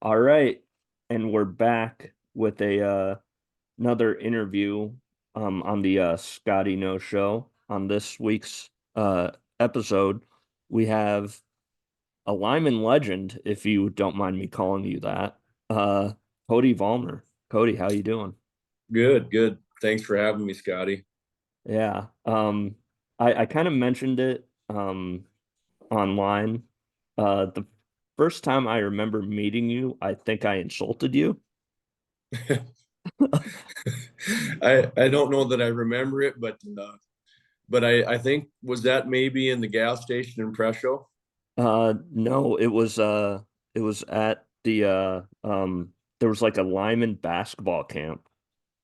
All right, and we're back with a another interview on the Scotty No Show. On this week's episode, we have a Lyman legend, if you don't mind me calling you that, uh Cody Volmer. Cody, how you doing? Good, good. Thanks for having me, Scotty. Yeah. I kind of mentioned it online. The first time I remember meeting you, I think I insulted you. I don't know that I remember it, but I think was that maybe in the gas station in Presho? No, it was at the there was like a Lyman basketball camp,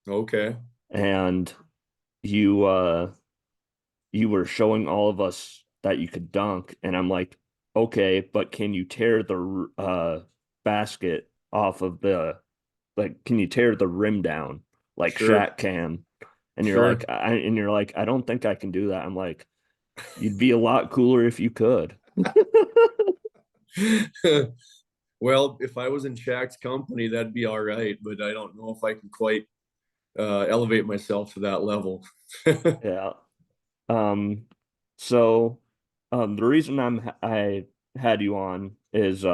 Okay, and you you were showing all of us that you could dunk, and I'm like, okay, but can you tear the basket off of the, like, can you tear the rim down like sure, Shaq can? And you're sure. like, I don't think I can do that. I'm like, you'd be a lot cooler if you could. Well, if I was in Shaq's company, that'd be all right, but I don't know if I can quite elevate myself to that level. Yeah. Um, so the reason I had you on is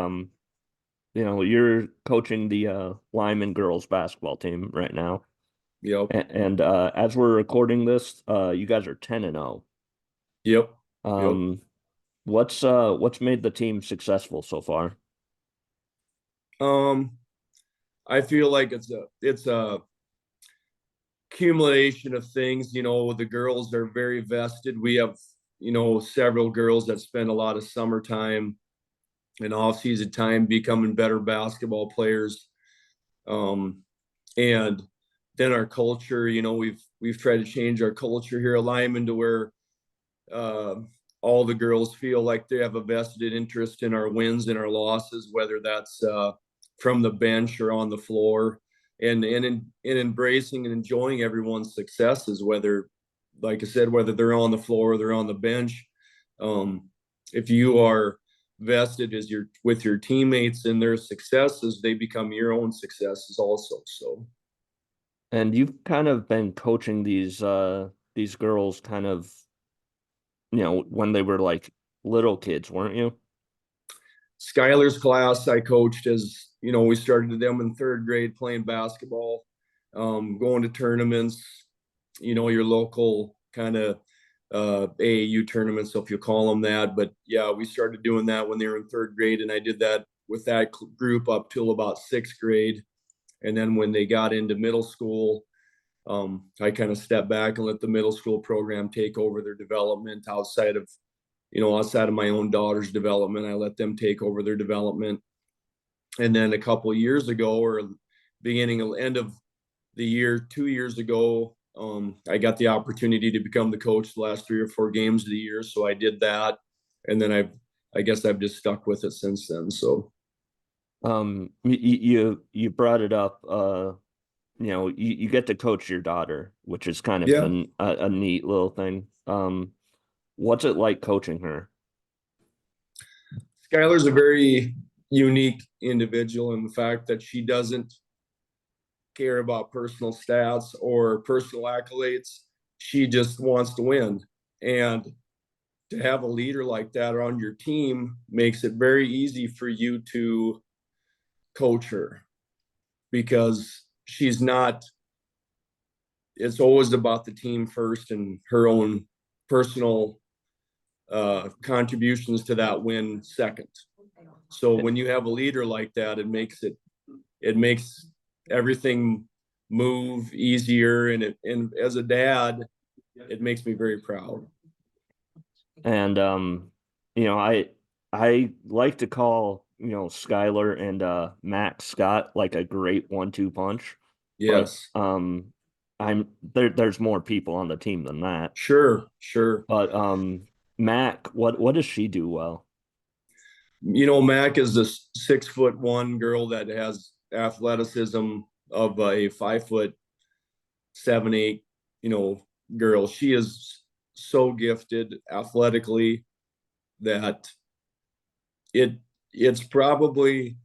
you're coaching the Lyman girls basketball team right now. Yep, And as we're recording this, you guys are 10-0. yep, yep. Um, what's made the team successful so far? Um, I feel like it's a accumulation of things. The girls are very vested. We have, several girls that spend a lot of summertime and off-season time becoming better basketball players. And then our culture, we've tried to change our culture here at Lyman to where uh, all the girls feel like they have a vested interest in our wins and our losses, whether that's from the bench or on the floor, and embracing and enjoying everyone's successes, whether, like I said, whether they're on the floor or they're on the bench. Um, if you are vested as your with your teammates and their successes, they become your own successes also. So And you've kind of been coaching these girls kind of, when they were like little kids, weren't you? Skylar's class I coached as, we started them in third grade playing basketball, going to tournaments, your local kind of AAU tournaments, so if you call them that. But yeah, we started doing that when they were in third grade, and I did that with that group up till about sixth grade. And then when they got into middle school, I kind of stepped back and let the middle school program take over their development outside of my own daughter's development. I let them take over their development. And then a couple of years ago, or end of the year, 2 years ago, I got the opportunity to become the coach the last 3 or 4 games of the year. So I did that. And then I guess I've just stuck with it since then. So You brought it up. You get to coach your daughter, which is kind of yeah, a neat little thing. What's it like coaching her? Skylar's a very unique individual in the fact that she doesn't care about personal stats or personal accolades. She just wants to win. And to have a leader like that on your team makes it very easy for you to coach her because she's not, it's always about the team first and her own personal contributions to that win second. So when you have a leader like that, it makes everything move easier. And as a dad, it makes me very proud. And I like to call, Skylar and Max Scott like a great 1-2 punch, but Yes, there's more people on the team than that. sure, sure. But Mac, what does she do well? Mac is a 6'1" girl that has athleticism of a 5'7", 8", girl. She is so gifted athletically that it it's probably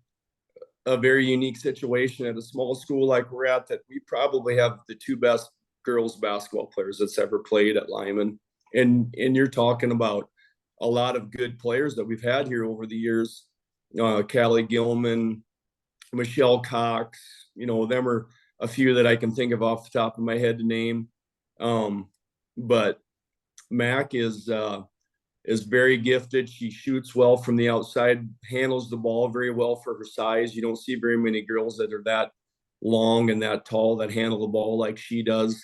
a very unique situation at a small school like we're at, that we probably have the two best girls basketball players that's ever played at Lyman. And you're talking about a lot of good players that we've had here over the years. Callie Gilman, Michelle Cox, them are a few that I can think of off the top of my head to name. But Mac is very gifted. She shoots well from the outside, handles the ball very well for her size. You don't see very many girls that are that long and that tall that handle the ball like she does.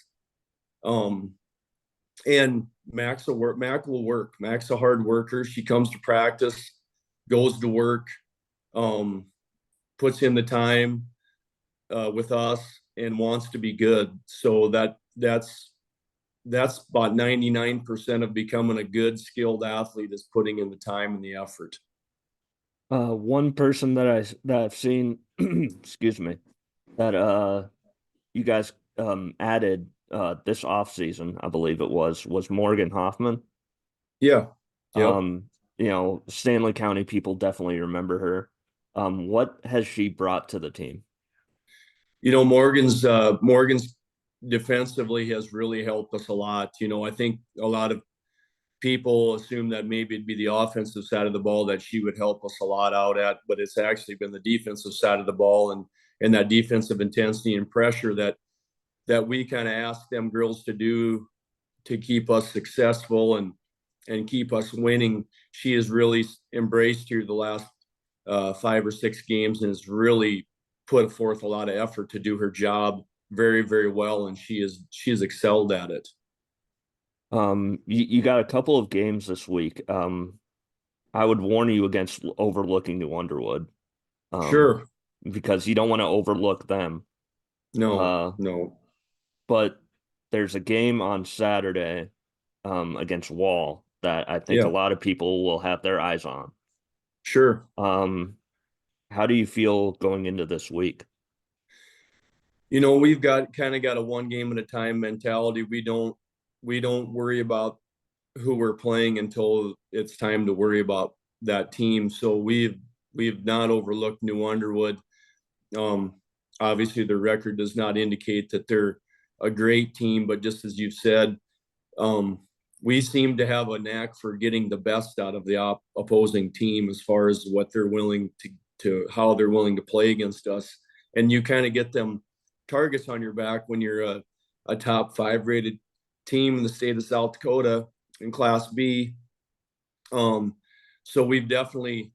Um, and Mac will work. Mac's a hard worker. She comes to practice, goes to work, um, puts in the time with us, and wants to be good. So that's about 99% of becoming a good skilled athlete, is putting in the time and the effort. One person that I've seen, excuse me, that you guys added this off season, I believe it was Morgan Hoffman. Yeah. Yep. Um, Stanley County people definitely remember her. What has she brought to the team? Morgan's defensively has really helped us a lot. I think a lot of people assume that maybe it'd be the offensive side of the ball that she would help us a lot out at, but it's actually been the defensive side of the ball, and that defensive intensity and pressure that we kind of ask them girls to do to keep us successful and keep us winning. She has really embraced here the last 5 or 6 games, and has really put forth a lot of effort to do her job very, very well, and she's excelled at it. You got a couple of games this week. I would warn you against overlooking New Underwood, um, Sure. because you don't want to overlook them. No, Uh, no. but there's a game on Saturday, against Wall that I think a Yeah, lot of people will have their eyes on. sure. Um, how do you feel going into this week? We've got a one game at a time mentality. We don't worry about who we're playing until it's time to worry about that team. So we've not overlooked New Underwood. Um, Obviously, their record does not indicate that they're a great team, but just as you've said, um, we seem to have a knack for getting the best out of the opposing team as far as what they're willing to how they're willing to play against us, and you kind of get them targets on your back when you're a top 5 rated team in the state of South Dakota in Class B. Um, so we've definitely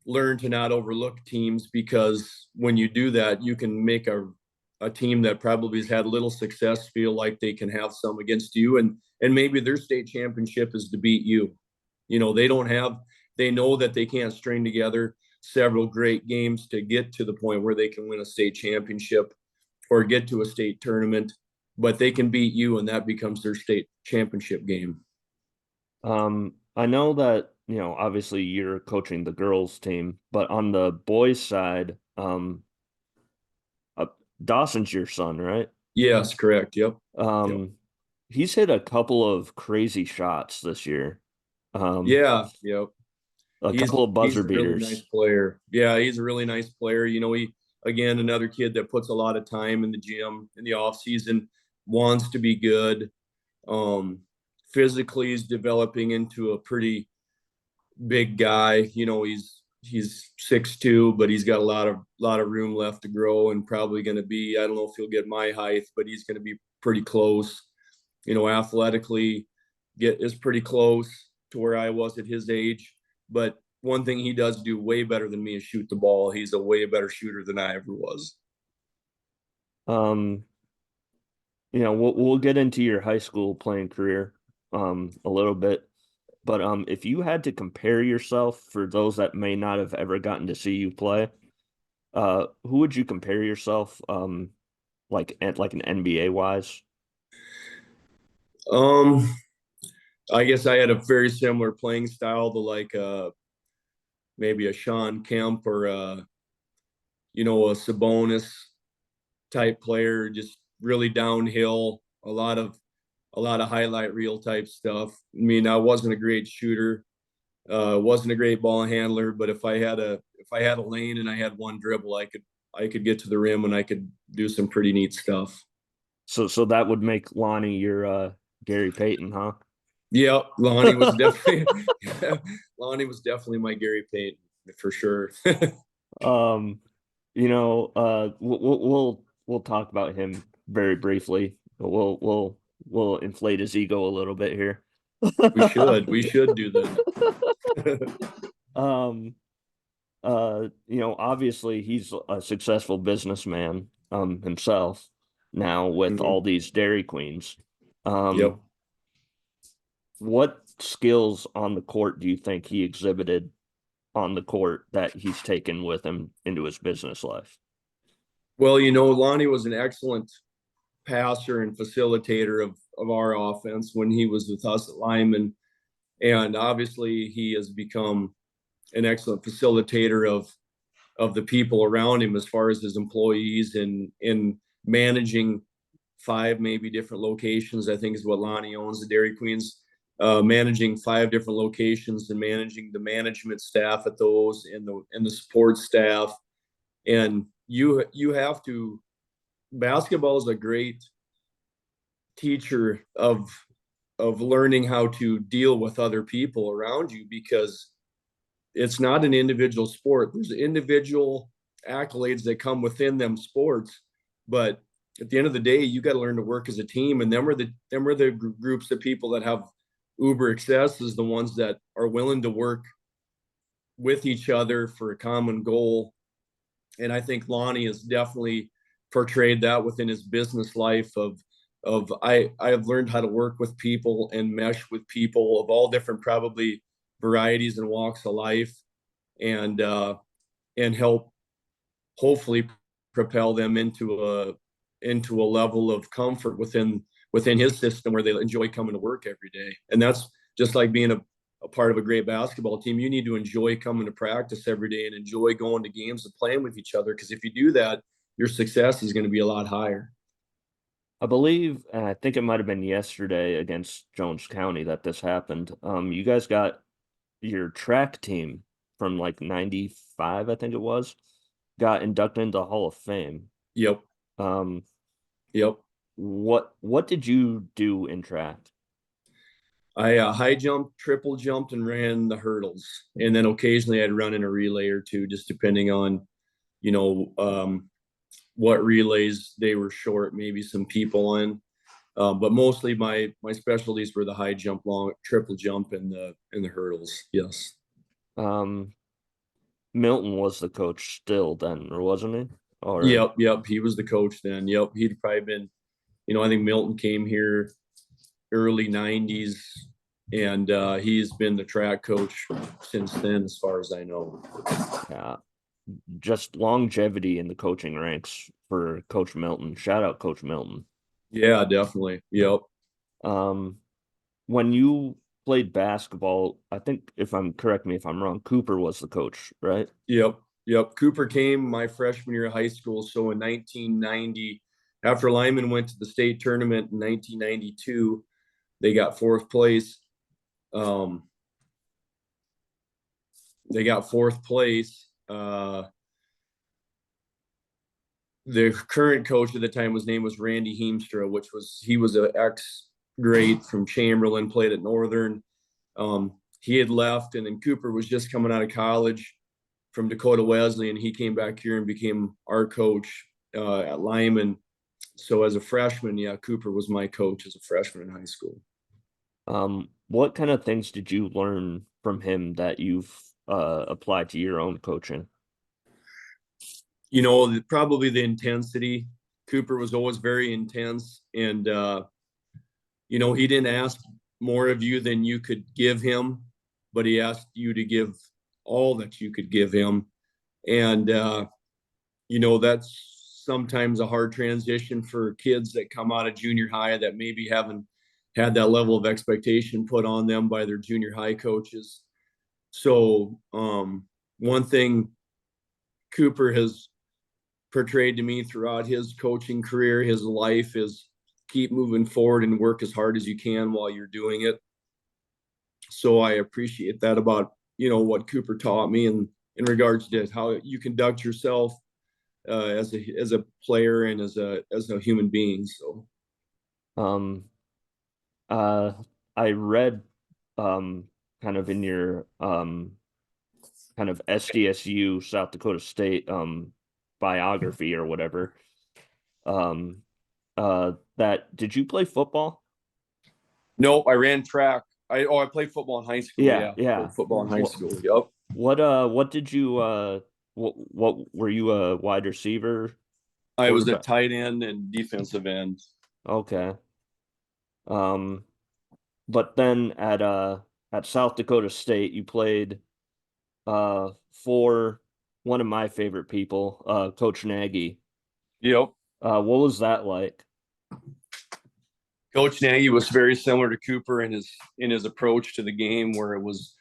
learned to not overlook teams, because when you do that, you can make a team that probably has had little success feel like they can have some against you, and maybe their state championship is to beat you. They know that they can't string together several great games to get to the point where they can win a state championship or get to a state tournament, but they can beat you, and that becomes their state championship game. I know that, obviously you're coaching the girls team, but on the boys side, uh, Dawson's your son, right? Yes, correct. Yep. Yep. Um, he's hit a couple of crazy shots this year. Um, Yeah. Yep. a He's couple of he's buzzer a really nice beaters. player. Yeah, he's a really nice player. He again another kid that puts a lot of time in the gym in the off season, wants to be good. Um, Physically, he's developing into a pretty big guy. He's 6'2", but he's got a lot of room left to grow, and probably going to be, I don't know if he'll get my height, but he's going to be pretty close. Athletically, is pretty close to where I was at his age. But one thing he does do way better than me is shoot the ball. He's a way better shooter than I ever was. Um, we'll get into your high school playing career a little bit, but if you had to compare yourself for those that may not have ever gotten to see you play, who would you compare yourself like an NBA wise? Um, I guess I had a very similar playing style to like maybe a Sean Kemp or a Sabonis type player, just really downhill, a lot of highlight reel type stuff. I mean, I wasn't a great shooter. Wasn't a great ball handler, but if I had a lane and I had one dribble, I could get to the rim and I could do some pretty neat stuff. So that would make Lonnie your Gary Payton, huh? Yeah, Lonnie was definitely Lonnie was definitely my Gary Payton for sure. Um, we'll talk about him very briefly. But we'll inflate his ego a little bit here. We should do that. Um, obviously he's a successful businessman himself now with Mhm. all these Dairy Queens. Yep. Um, what skills on the court do you think he exhibited on the court that he's taken with him into his business life? Well, Lonnie was an excellent passer and facilitator of our offense when he was with us at Lyman, and obviously he has become an excellent facilitator of the people around him as far as his employees and in managing five maybe different locations. I think is what Lonnie owns, the Dairy Queens, managing five different locations and managing the management staff at those and the support staff. And you have to basketball is a great teacher of learning how to deal with other people around you because it's not an individual sport. There's individual accolades that come within them sports, but at the end of the day, you got to learn to work as a team. And them are the groups of people that have uber success is the ones that are willing to work with each other for a common goal. And I think Lonnie has definitely portrayed that within his business life of I have learned how to work with people and mesh with people of all different probably varieties and walks of life and and help hopefully propel them into a level of comfort within his system where they enjoy coming to work every day. And that's just like being a part of a great basketball team. You need to enjoy coming to practice every day and enjoy going to games and playing with each other. Because if you do that, your success is going to be a lot higher. I believe, and I think it might have been yesterday against Jones County that this happened. You guys got your track team from like 95, I think it was, got inducted into the Hall of Fame. Yep. Um, Yep. what did you do in track? I high jumped, triple jumped, and ran the hurdles. And then occasionally I'd run in a relay or two, just depending on, you know, what relays they were short, maybe some people in. But mostly my specialties were the high jump, long triple jump, and the hurdles. Yes. Um, Milton was the coach still then, or wasn't he? Or Yep. Yep. He was the coach then. Yep. He'd probably been, I think Milton came here early '90s, and he's been the track coach since then, as far as I know. yeah, just longevity in the coaching ranks for Coach Milton. Shout out Coach Milton. Yeah, definitely. Yep. Um, when you played basketball, I think if I'm correct me if I'm wrong, Cooper was the coach, right? Yep. Yep. Cooper came my freshman year of high school. So in 1990, after Lyman went to the state tournament in 1992, they got fourth place. Um, they got fourth place. The current coach at the time, his name was Randy Heemstra, he was an ex great from Chamberlain, played at Northern. He had left, and then Cooper was just coming out of college from Dakota Wesleyan. He came back here and became our coach at Lyman. So as a freshman, yeah, Cooper was my coach as a freshman in high school. What kind of things did you learn from him that you've applied to your own coaching? Probably the intensity. Cooper was always very intense, and he didn't ask more of you than you could give him, but he asked you to give all that you could give him. And that's sometimes a hard transition for kids that come out of junior high that maybe haven't had that level of expectation put on them by their junior high coaches. So one thing Cooper has portrayed to me throughout his coaching career, his life, is keep moving forward and work as hard as you can while you're doing it. So I appreciate that about, what Cooper taught me in regards to how you conduct yourself as a player and as a human being. So Um, uh, I read um kind of in your kind of SDSU South Dakota State biography or whatever. Um, that did you play football? nope, I ran track. I played football in high school. Yeah, Yeah, yeah. played football in high What school. Yep. what did you what were you a wide receiver, I was a quarterback? tight end and defensive end. Okay. Um, but then at South Dakota State you played for one of my favorite people, Coach Nagy. Yep. What was that like? Coach Nagy was very similar to Cooper in his approach to the game, where it was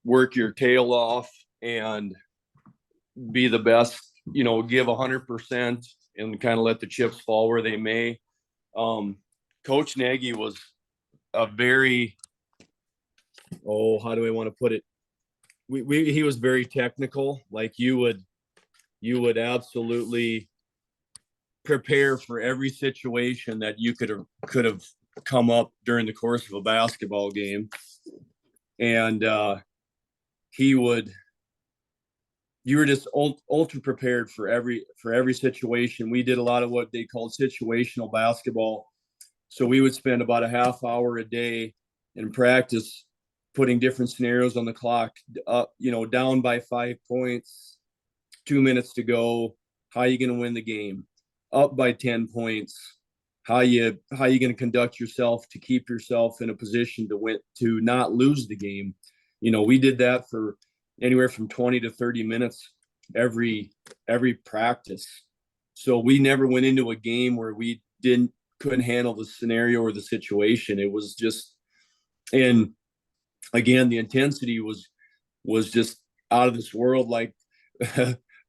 work your tail off and be the best. Give 100% and kind of let the chips fall where they may. Coach Nagy was a very, how do I want to put it? He was very technical. Like you would absolutely prepare for every situation that you could have come up during the course of a basketball game, and he would you were just ultra prepared for every situation. We did a lot of what they called situational basketball. So we would spend about a half hour a day in practice putting different scenarios on the clock, down by 5 points, 2 minutes to go. How are you going to win the game? Up by 10 points. How you going to conduct yourself to keep yourself in a position to not lose the game? We did that for anywhere from 20 to 30 minutes every practice. So we never went into a game where we couldn't handle the scenario or the situation. It was just, and again, the intensity was just out of this world. Like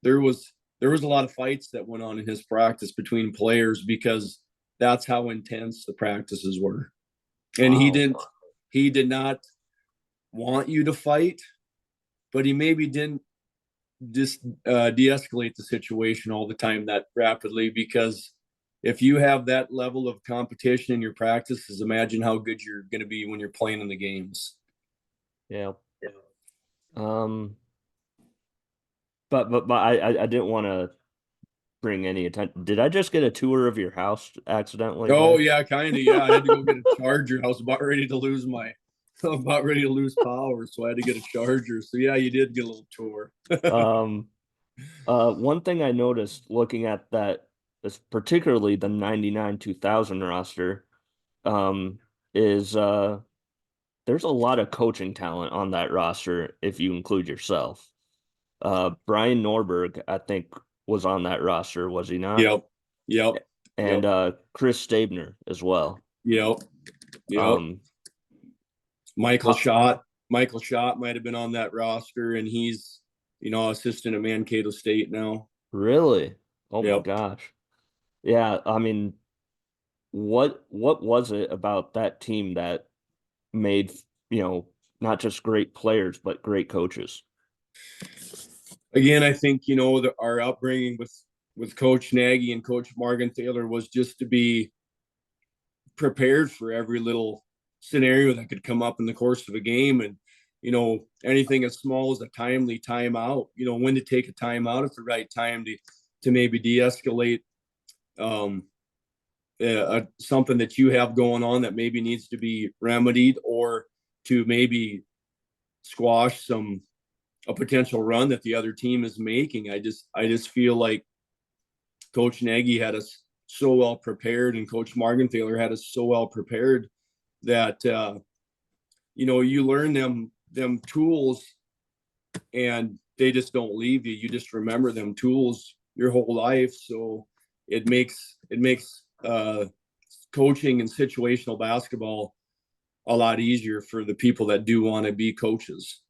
there was a lot of fights that went on in his practice between players because that's how intense the practices were. And Wow. he did not want you to fight, but he maybe didn't just de-escalate the situation all the time that rapidly, because if you have that level of competition in your practices, imagine how good you're going to be when you're playing in the games. Yeah. Um, but I didn't want to bring any attention. Did I just get a tour of your house accidentally Oh there? yeah, kind of. Yeah, I had to go get a charger. I was about ready to lose power, so I had to get a charger. So yeah, you did get a little tour. Um, one thing I noticed looking at that is particularly the 99 2000 roster, um, is there's a lot of coaching talent on that roster if you include yourself. Brian Norberg, I think, was on that roster, was he not? Yep, yep, And yep, Chris Stabner as well. yep, yep. Um, Michael how, Schott. Michael Schott might have been on that roster, and he's assistant at Mankato State now. really? Oh my Yep. gosh. Yeah, I mean, what was it about that team that made, you know, not just great players, but great coaches? Again, I think our upbringing with Coach Nagy and Coach Morgenthaler was just to be prepared for every little scenario that could come up in the course of a game, and anything as small as a timely timeout. When to take a timeout at the right time to maybe de-escalate um, something that you have going on that maybe needs to be remedied, or to maybe squash a potential run that the other team is making. I just feel like Coach Nagy had us so well prepared, and Coach Morgenthaler had us so well prepared that you learn them tools, and they just don't leave you. You just remember them tools your whole life. So it makes coaching and situational basketball a lot easier for the people that do want to be coaches.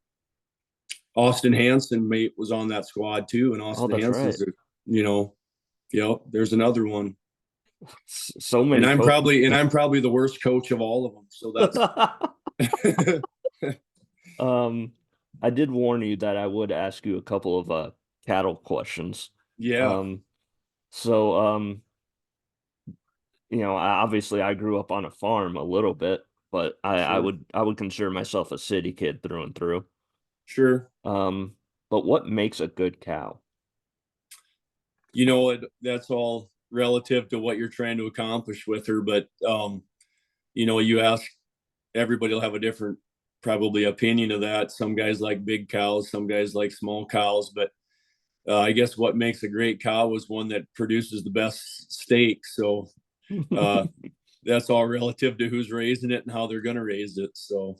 Austin Hanson mate was on that squad too, and Oh, Austin that's right. Hanson's you know, there's another one. So And many I'm coaches. probably the worst coach of all of them. So that's Um, I did warn you that I would ask you a couple of cattle questions. Yeah, Um, so obviously I grew up on a farm a little bit, but sure, I would consider myself a city kid through and through. sure. Um, but what makes a good cow? That's all relative to what you're trying to accomplish with her. But you ask, everybody will have a different probably opinion of that. Some guys like big cows, some guys like small cows. But I guess what makes a great cow is one that produces the best steak. So uh, that's all relative to who's raising it and how they're going to raise it. So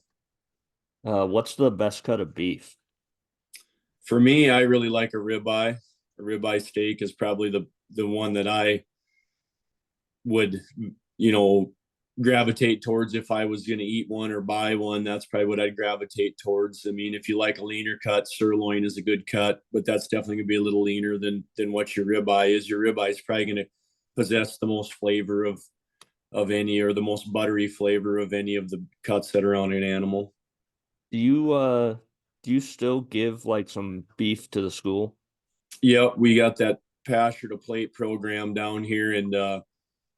What's the best cut of beef? for me, I really like a ribeye. A ribeye steak is probably the one that I would, you know, gravitate towards if I was going to eat one or buy one. That's probably what I'd gravitate towards. I mean, if you like a leaner cut, sirloin is a good cut, but that's definitely going to be a little leaner than what your ribeye is. Your ribeye is probably going to possess the most flavor of any, or the most buttery flavor of any of the cuts that are on an animal. Do you still give like some beef to the school? Yeah, we got that pasture to plate program down here, and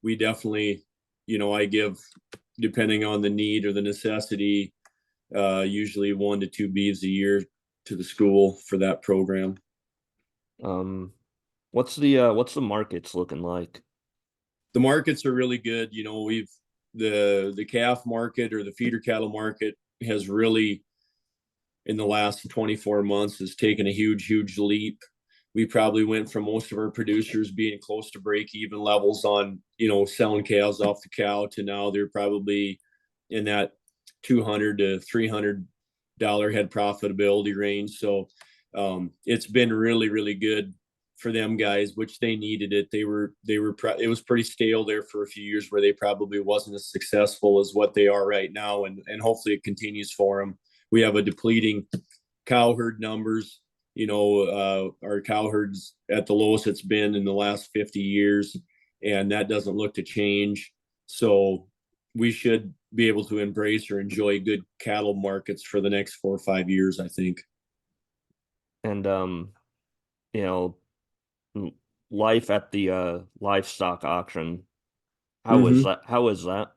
we definitely, I give, depending on the need or the necessity, usually 1 to 2 beeves a year to the school for that program. Um, what's the markets looking like? The markets are really good. We've the calf market or the feeder cattle market has really, in the last 24 months, has taken a huge leap. We probably went from most of our producers being close to break even levels on, selling cows off the cow, to now they're probably in that 200 to $300 head profitability range. So it's been really good for them guys, which they needed it. It was pretty stale there for a few years where they probably wasn't as successful as what they are right now. And hopefully it continues for them. We have a depleting cow herd numbers. Our cow herd's at the lowest it's been in the last 50 years, and that doesn't look to change. So we should be able to embrace or enjoy good cattle markets for the next 4 or 5 years, I think. And you know, life at the livestock auction. How is Mm-hmm. that? How is that?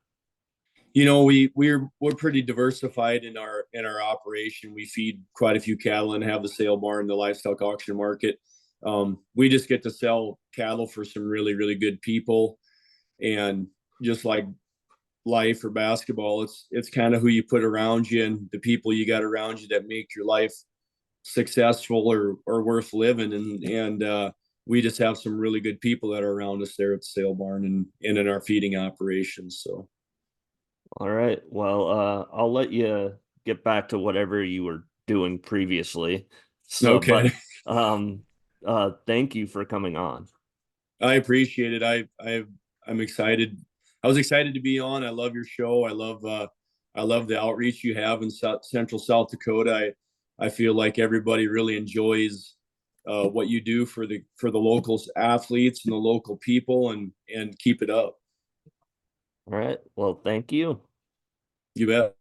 We're pretty diversified in our operation. We feed quite a few cattle and have the sale barn, the livestock auction market. We just get to sell cattle for some really good people, and just like life or basketball, it's kind of who you put around you and the people you got around you that make your life successful or worth living. And we just have some really good people that are around us there at the sale barn and in our feeding operations. So All right. Well, I'll let you get back to whatever you were doing previously. So, okay. but thank you for coming on. I appreciate it. I'm excited. I was excited to be on. I love your show. I love the outreach you have in Central South Dakota. I feel like everybody really enjoys what you do for the local athletes and the local people, and keep it up. All right. Well, thank you. You bet.